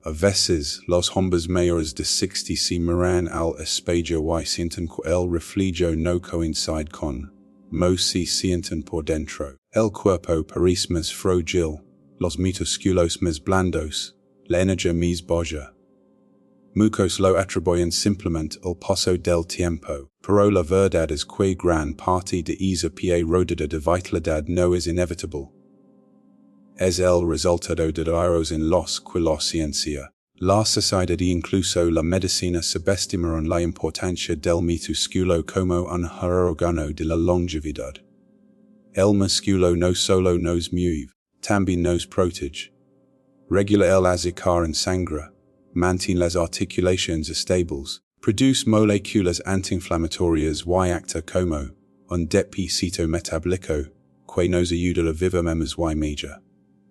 A veces, los hombres mayores de 60 se miran al espejo y sienten que el reflejo no coincide con mo se sienten por dentro. El cuerpo parece más frágil, los músculos más blandos, la energía más baja. Muchos lo atribuyen simplemente al paso del tiempo, pero la verdad es que gran parte de esa pérdida de vitalidad no es inevitable. Es el resultado de errores en los que la ciencia, la sociedad e incluso la medicina subestimaron la importancia del músculo como un órgano de la longevidad. El músculo no solo nos mueve, también nos protege. Regula el azúcar en sangre, mantiene las articulaciones estables, produce moléculas antiinflamatorias y acta como un depósito metabólico que nos ayuda a vivir más y mejor.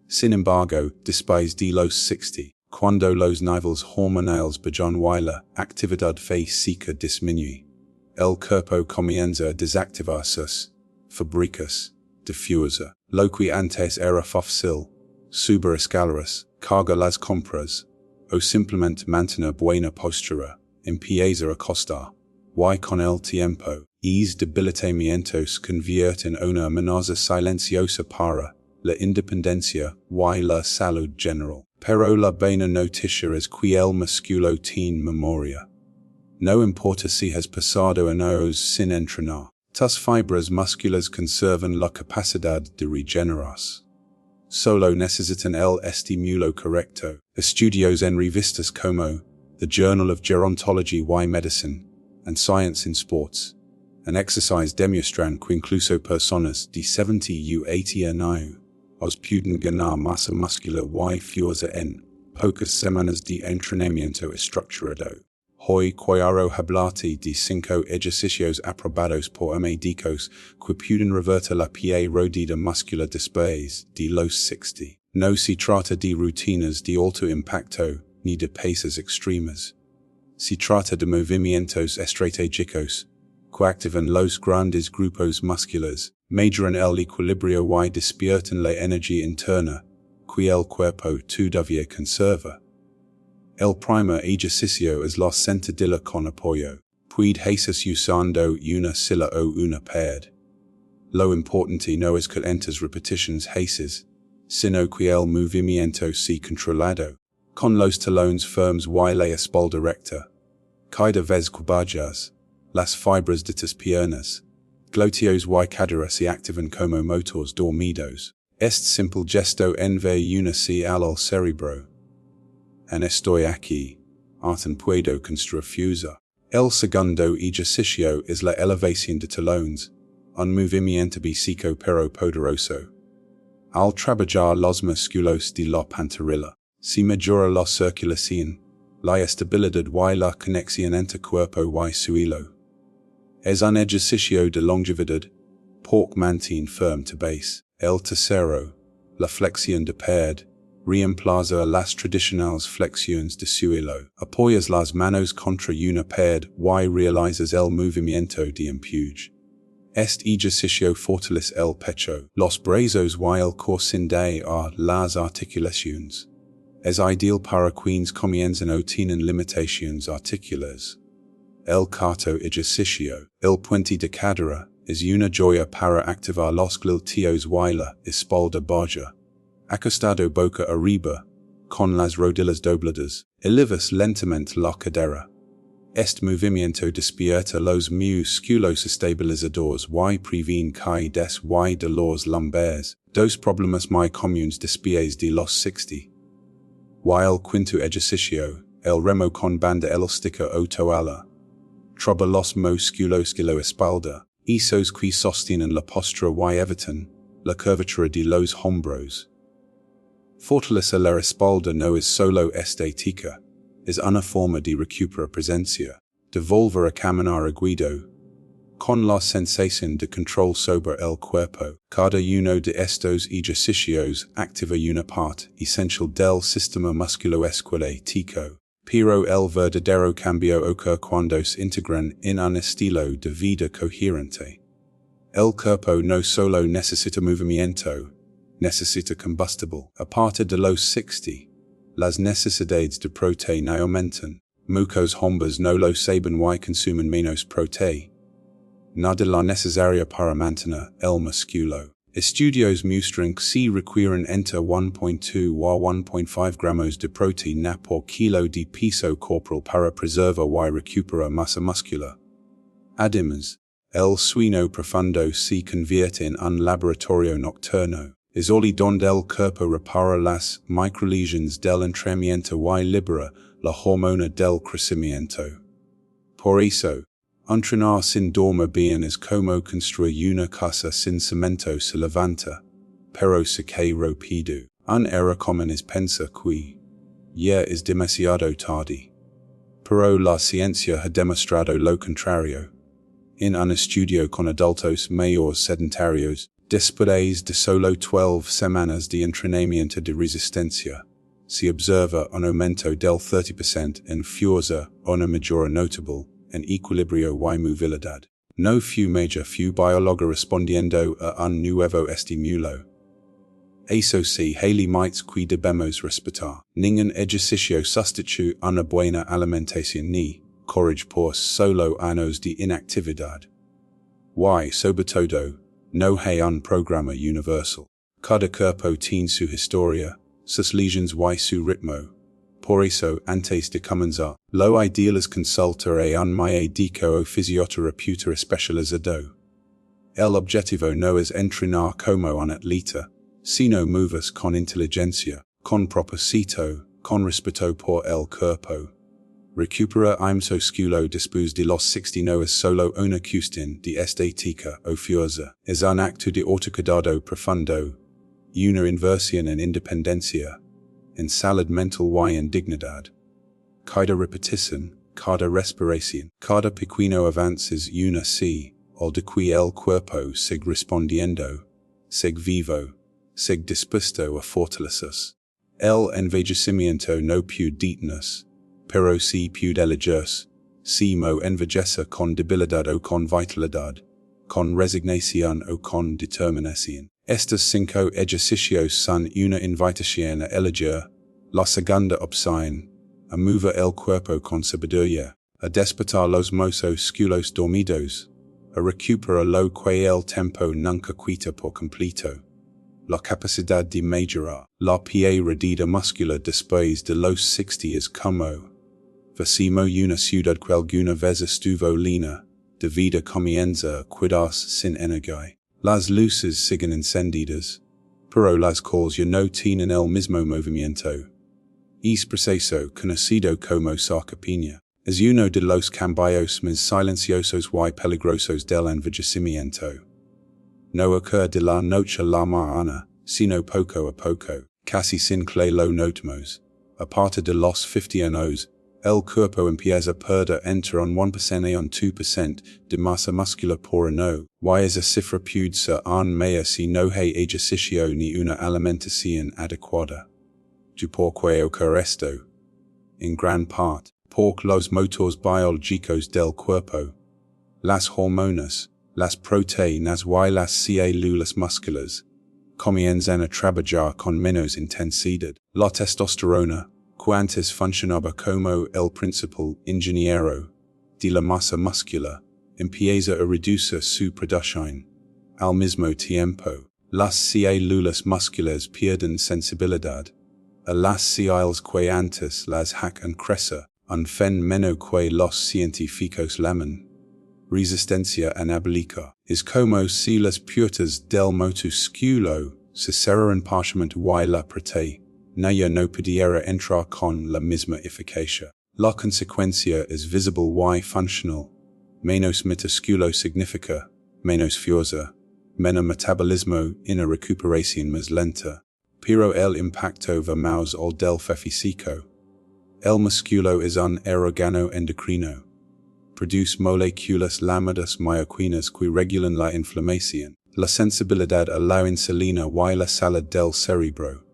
Sin embargo, después de los 60, cuando los niveles hormonales bajan y la actividad física disminuye, el cuerpo comienza a desactivar sus fábricas de fuerza, lo que antes era fácil, subir escaleras, cargar las compras, o simplemente mantener buena postura, empieza a costar, y con el tiempo, esos debilitamientos convierten en una amenaza silenciosa para la independencia y la salud general. Pero la buena noticia es que el músculo tiene memoria. No importa si has pasado años sin entrenar, tus fibras musculares conservan la capacidad de regenerarse. Solo necesitan el estímulo correcto. Estudios en revistas como the Journal of Gerontology y Medicine and Science in Sports and Exercise demuestran que incluso personas de 70 u 80 años pueden ganar masa muscular y fuerza en pocas semanas de entrenamiento estructurado. Hoy quiero hablarte de 5 ejercicios aprobados por médicos que pueden revertir la pérdida muscular después de los 60. No se trata de rutinas de alto impacto ni de pesas extremas. Se trata de movimientos estratégicos que activan los grandes grupos musculares, mejoran el equilibrio y despiertan la energía interna que el cuerpo todavía conserva. El primer ejercicio es la sentadilla con apoyo. Puede hacerse usando una silla o una pad. Lo importante no es que entes repeticiones haces, sino que el movimiento sea controlado, con los talones firmes y la espalda recta. Cada vez que bajas, las fibras de tus piernas, glúteos y cadera se activan como motores dormidos. Este simple gesto envía una señal al cerebro. En estoy aquí, ahora puedo construir fuerza. El segundo ejercicio es la elevación de talones, un movimiento básico pero poderoso. Al trabajar los músculos de la pantorrilla, se mejora la circulación, la estabilidad y la conexión entre cuerpo y suelo. Es un ejercicio de longevidad, porque mantiene firme tu base. El tercero, la flexión de pad, reemplaza las tradicionales flexiones de suelo. Apoyas las manos contra una pad y realizas el movimiento de empuje. Este ejercicio fortalece el pecho, los brazos y el core de las articulaciones. Es ideal para quienes comienzan o tienen limitaciones articulares. El cuarto ejercicio, el puente de cadera, es una joya para activar los glúteos y la espalda baja. Acostado boca arriba, con las rodillas dobladas, elevas lentamente la cadera. Este movimiento despierta los músculos estabilizadores y previene caídas y dolores lumbares, dos problemas muy comunes después de los 60. Y el quinto ejercicio, el remo con banda elástica o toalla. Traba los músculos de la espalda, esos que sostienen la postura y evitan la curvatura de los hombros. Fortalecer la espalda no es solo estética, es una forma de recuperar presencia, de volver a caminar erguido, con la sensación de control sobre el cuerpo. Cada uno de estos ejercicios activa una parte esencial del sistema musculoesquelético, pero el verdadero cambio ocurre cuando se integran en un estilo de vida coherente. El cuerpo no solo necesita movimiento, necesita combustible. A partir de los 60, las necesidades de proteína aumentan. Muchos hombres no lo saben y consumen menos proteína. Nada la necesaria para mantener el músculo. Estudios muestran que se requieren entre 1.2 a 1.5 gramos de proteína por kilo de peso corporal para preservar y recuperar masa muscular. Además, el sueño profundo se convierte en un laboratorio nocturno. Es allí donde el cuerpo repara las microlesiones del entrenamiento y libera la hormona del crecimiento. Por eso, entrenar sin dormir bien es como construir una casa sin cemento. Se levanta, pero se cae rápido. Un error común es pensar que ya es demasiado tarde. Pero la ciencia ha demostrado lo contrario. En un estudio con adultos mayores sedentarios, después de solo 12 semanas de entrenamiento de resistencia, se observa un aumento del 30% en fuerza, una mejora notable en equilibrio y movilidad. No fue major fue biólogo respondiendo a un nuevo estímulo. Eso sí, límites que debemos respetar. Ningún ejercicio sustituye una buena alimentación ni corrige por solo años de inactividad. Y, sobre todo, no hay un programa universal. Cada cuerpo tiene su historia, sus lesiones y su ritmo. Por eso, antes de comenzar, lo ideal es consultar a un médico o fisioterapeuta especializado. El objetivo no es entrenar como un atleta, sino moverse con inteligencia, con propósito, con respeto por el cuerpo. Recuperar musculo después de los 60 no es solo una cuestión de estética o fuerza, es un acto de autocuidado profundo, una inversión en independencia, en salud mental y en dignidad. Cada repetición, cada respiración, cada pequeño avance es una sí, al de que el cuerpo sigue respondiendo, sigue vivo, sigue dispuesto a fortalecerse. El envejecimiento no puede detenerse, pero si puede alejarse, si no envejece con debilidad o con vitalidad, con resignación o con determinación. Estos 5 ejercicios son una invitación a elegir la segunda opción, a mover el cuerpo con sabiduría, a despertar los músculos dormidos, a recuperar lo que el tiempo nunca quita por completo, la capacidad de mejorar la pérdida muscular después de los 60 es como vecino una ciudad que alguna vez estuvo llena de vida comienza a quedarse sin energía. Las luces siguen encendidas, pero las calles ya no tienen el mismo movimiento. Es proceso conocido como sarcopenia. Es uno de los cambios más silenciosos y peligrosos del envejecimiento. No ocurre de la noche a la mañana, sino poco a poco, casi sin que lo notemos. A partir de los 50 años, el cuerpo empieza a perder entre un 1% y un 2% de masa muscular por año, y esa cifra puede ser aún mayor si no hay ejercicio ni una alimentación adecuada. ¿Por qué ocurre esto? En gran parte, porque los motores biológicos del cuerpo, las hormonas, las proteínas y las células musculares, comienzan a trabajar con menos intensidad. La testosterona, que antes funcionaba como el principal ingeniero de la masa muscular, empieza a reducir su producción. Al mismo tiempo, las células musculares pierden sensibilidad a las señales que antes las hacían crecer, un fenómeno que los científicos llaman resistencia anabólica. Es como si las puertas del músculo se cerraran parcialmente y la proteína no pudiera entrar con la misma eficacia. La consecuencia es visible y funcional. Menos músculo significa menos fuerza, menos metabolismo, una recuperación más lenta. Pero el impacto vamos al del físico. El músculo es un órgano endocrino. Produce moléculas llamadas myoquinas que regulan la inflamación, la sensibilidad a la insulina y la salud del cerebro.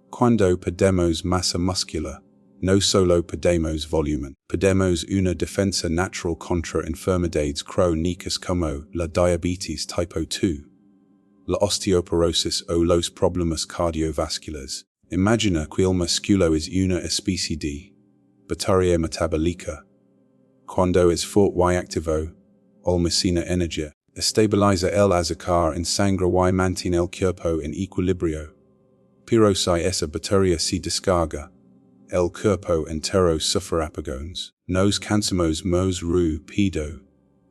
Cuando perdemos masa muscular, no solo perdemos volumen, perdemos una defensa natural contra enfermedades crónicas como la diabetes tipo 2, la osteoporosis o los problemas cardiovasculares. Imagina que el músculo es una especie de batería metabólica. Cuando es fuerte y activo, almacena energía. Estabiliza el azúcar en sangre y mantiene el cuerpo en equilibrio. Pero si esa batería se descarga, el cuerpo entero sufre apagones. Nos cansamos más rápido.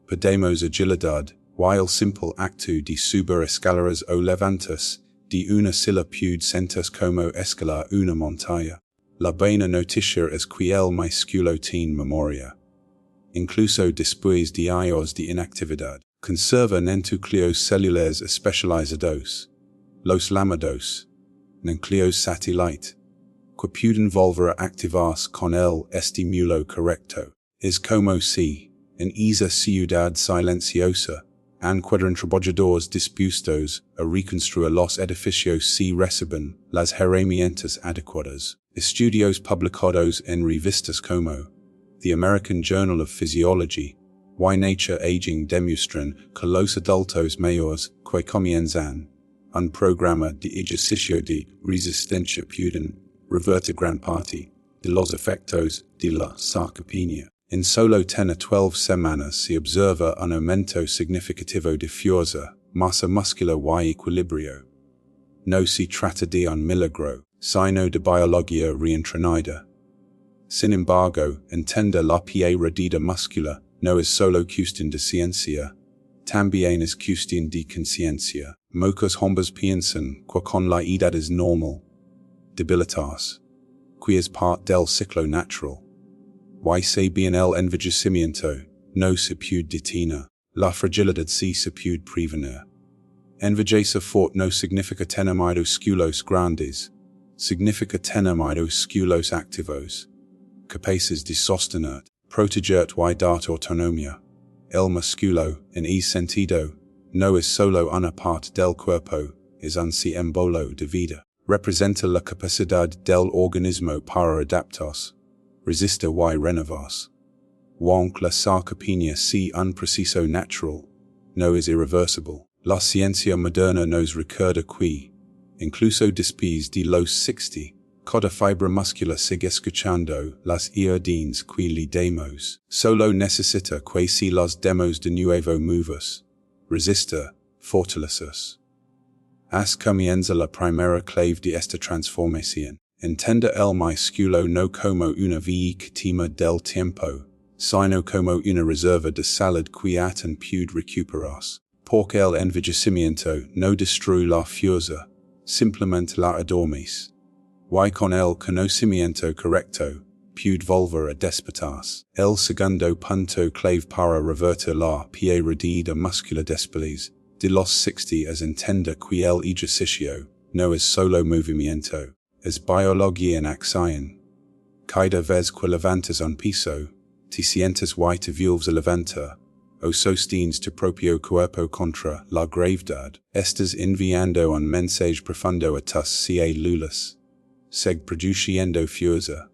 Perdemos agilidad, y el simple acto de subir escaleras o levantarse de una silla puede sentirse como escalar una montaña. La buena noticia es que el músculo tiene memoria. Incluso después de años de inactividad, conserva núcleos celulares especializados, los llamados núcleos satélite, que pueden volver a activarse con el estímulo correcto. Es como si, en esa ciudad silenciosa, encuentran trabajadores dispuestos a reconstruir los edificios si reciben las herramientas adecuadas. Estudios publicados en revistas como The American Journal of Physiology y Nature Aging demuestran que los adultos mayores que comienzan un programa de ejercicio de resistencia pueden revertir gran parte de los efectos de la sarcopenia. En solo 12 semanas se observa un aumento significativo de fuerza, masa muscular y equilibrio. No se trata de un milagro, sino de biología reentrenada. Sin embargo, entender la pérdida muscular no es solo cuestión de ciencia, también es cuestión de conciencia. Muchos hombres piensan que con la edad es normal debilitarse, que es parte del ciclo natural. Y si bien el envejecimiento no se puede detener, la fragilidad sí se puede prevenir. Envejecer fuerte no significa tener músculos grandes, significa tener músculos activos, capaces de sostener, proteger y dar autonomía. El músculo, en ese sentido, no es solo una parte del cuerpo, es un símbolo de vida. Representa la capacidad del organismo para adaptarse, resistir y renovarse. Aunque la sarcopenia sea un proceso natural, no es irreversible. La ciencia moderna nos recuerda que, incluso después de los 60, cada fibra muscular sigue escuchando las órdenes que le demos. Solo necesita que si las demos de nuevo moverse, resistir, fortalecerse. As comienza la primera clave de esta transformación. Entender el músculo no como una víctima del tiempo, sino como una reserva de salud que aún puede recuperarse. Porque el envejecimiento no destruye la fuerza, simplemente la adormece. Y con el conocimiento correcto, puede volver a despertarse. El segundo punto clave para revertir la pérdida muscular después de los 60 es entender que el ejercicio no es solo movimiento, es biología en acción. Cada vez que levantas un piso, te sientes y te vuelves a levantar, o sostienes tu propio cuerpo contra la gravedad. Estás enviando un mensaje profundo a tus células. Seg produciendo fuerza.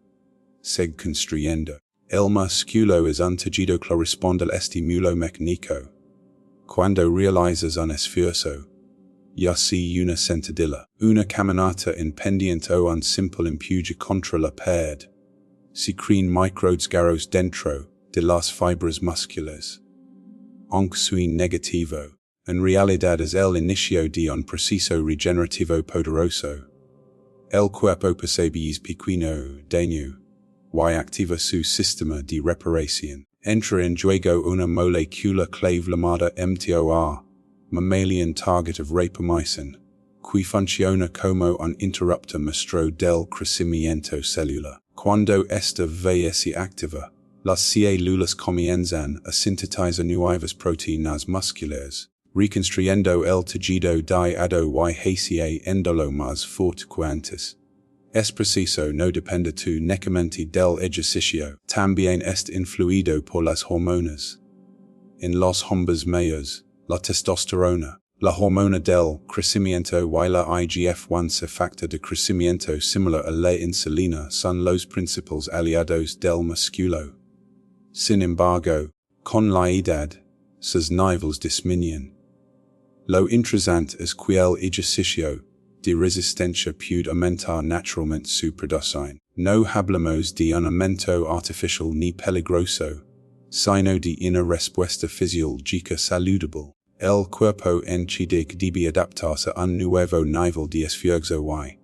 Seg construyendo. El músculo es un tejido que responde al estímulo mecánico. Cuando realizas un esfuerzo, ya sea una sentadilla, una caminata en pendiente o un simple empuje contra la pared, se crean microdesgarros dentro de las fibras musculares. Aunque suene negativo, en realidad es el inicio de un proceso regenerativo poderoso. El cuerpo percibe es pequeño daño, y activa su sistema de reparación. Entra en juego una molécula clave llamada mTOR, mammalian target of rapamycin, que funciona como un interruptor maestro del crecimiento celular. Cuando esta vía se activa, las células comienzan a sintetizar nuevas proteínas musculares, reconstruyendo el tejido dañado y haciendo más fuerte que antes. Es preciso no depende únicamente del ejercicio, también está influido por las hormonas. En los hombres mayores, la testosterona, la hormona del crecimiento y la IGF-1 factor de crecimiento similar a la insulina son los principales aliados del músculo. Sin embargo, con la edad, sus niveles disminuyen. Lo interesante es que el ejercicio de resistencia puede aumentar naturalmente su producción. No hablamos de un aumento artificial ni peligroso, sino de una respuesta fisiológica saludable. El cuerpo enchidic debe adaptarse a un nuevo nivel de esfuerzo y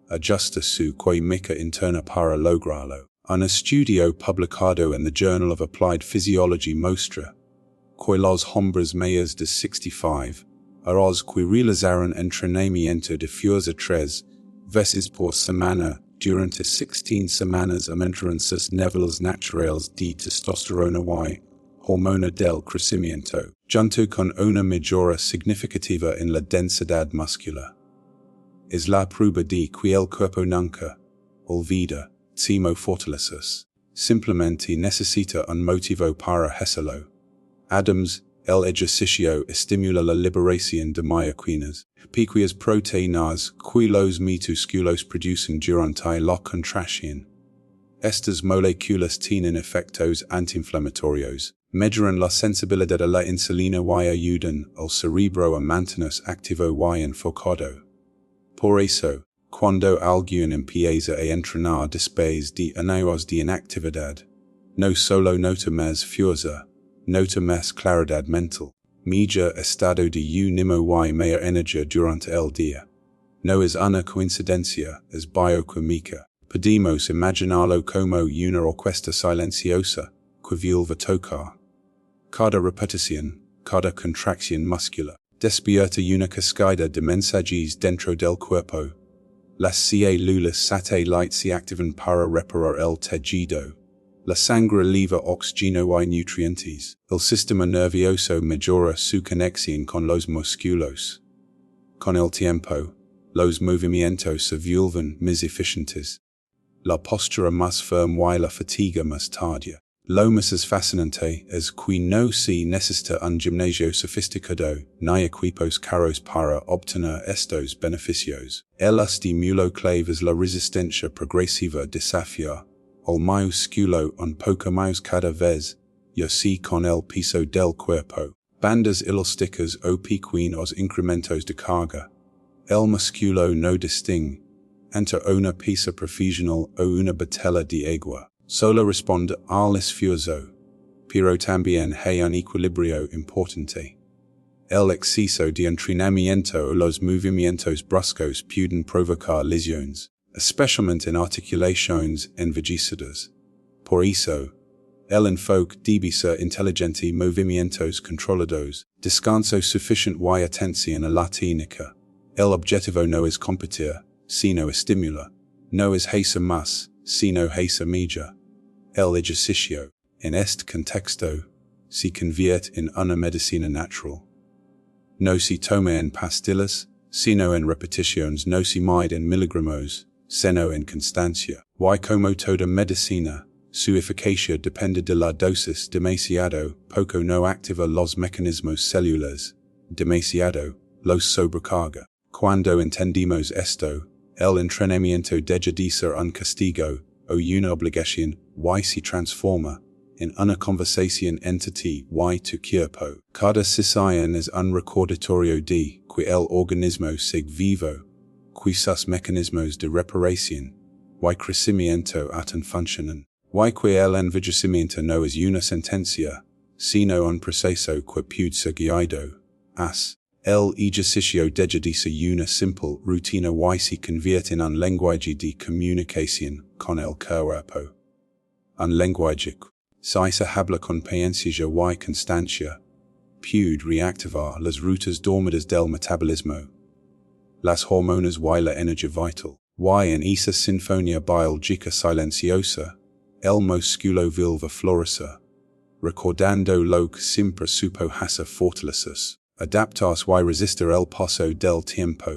ajusta su química interna para lograrlo. Un estudio publicado en the Journal of Applied Physiology muestra que los hombres mayores de 65 años que realizaron entrenamiento de fuerza 3 veces por semana durante 16 semanas aumentaron sus niveles naturales de testosterona y hormona del crecimiento, junto con una mejora significativa en la densidad muscular. Es la prueba de que el cuerpo nunca olvida, sino fortaleces. Simplemente necesita un motivo para hacerlo. Adams, el ejercicio estimula la liberación de myoquinas, pequeñas proteínas que los músculos producen durante la contracción. Estas moléculas tienen efectos antiinflamatorios, mejoran la sensibilidad a la insulina y ayudan al cerebro a mantenerse activo y enfocado. Por eso, cuando alguien empieza a entrenar después de años de inactividad, no solo nota más fuerza, nota más claridad mental, mejor estado de ánimo y mayor energía durante el día. No es una coincidencia, es bioquímica. Podemos imaginarlo como una orquesta silenciosa que vuelve a tocar. Cada repetición, cada contracción muscular, despierta una cascada de mensajes dentro del cuerpo. Las células satélite se activan para reparar el tejido. La sangre lleva oxígeno y nutrientes. El sistema nervioso mejora su conexión con los músculos. Con el tiempo, los movimientos se vuelven más eficientes. La postura más firme y la fatiga más tardía. Lo más fascinante es que no se necesita un gimnasio sofisticado ni equipos caros para obtener estos beneficios. El estímulo clave es la resistencia progresiva desafía al músculo un poco más cada vez, y así con el peso del cuerpo. Bandas elásticas o pequeños incrementos de carga. El músculo no distingue entre una pesa profesional o una botella de agua. Solo responde al esfuerzo, pero también hay un equilibrio importante. El exceso de entrenamiento o los movimientos bruscos pueden provocar lesiones, especialmente en articulaciones envejecidas. Por eso, el enfoque debe ser inteligente, movimientos controlados, descanso suficiente y atención a la técnica. El objetivo no es competir, sino estimular. No es hacer más, sino hacer mejor. El ejercicio, en este contexto, se convierte en una medicina natural. No se toma en pastillas, sino en repeticiones. No se mide en miligramos, sino en constancia. Y como toda medicina, su eficacia depende de la dosis. Demasiado poco no activa los mecanismos celulares, demasiado los sobrecarga. Cuando entendimos esto, el entrenamiento deja de ser un castigo o una obligación y se transforma en una conversación entre ti y tu cuerpo. Cada sesión es un recordatorio de que el organismo sigue vivo, que sus mecanismos de reparación y crecimiento aún funcionan, y que el envejecimiento no es una sentencia, sino un proceso que puede ser guiado. El ejercicio deja de ser una simple rutina y se convierte en un lenguaje de comunicación con el cuerpo. Un lenguaje que, si se habla con paciencia y constancia, puede reactivar las rutas dormidas del metabolismo, las hormonas y la energía vital. Y en esa sinfonía biológica silenciosa, el músculo vuelve a florecer, recordando lo que siempre supo hacer: fortalecerse, adaptarse y resistir el paso del tiempo.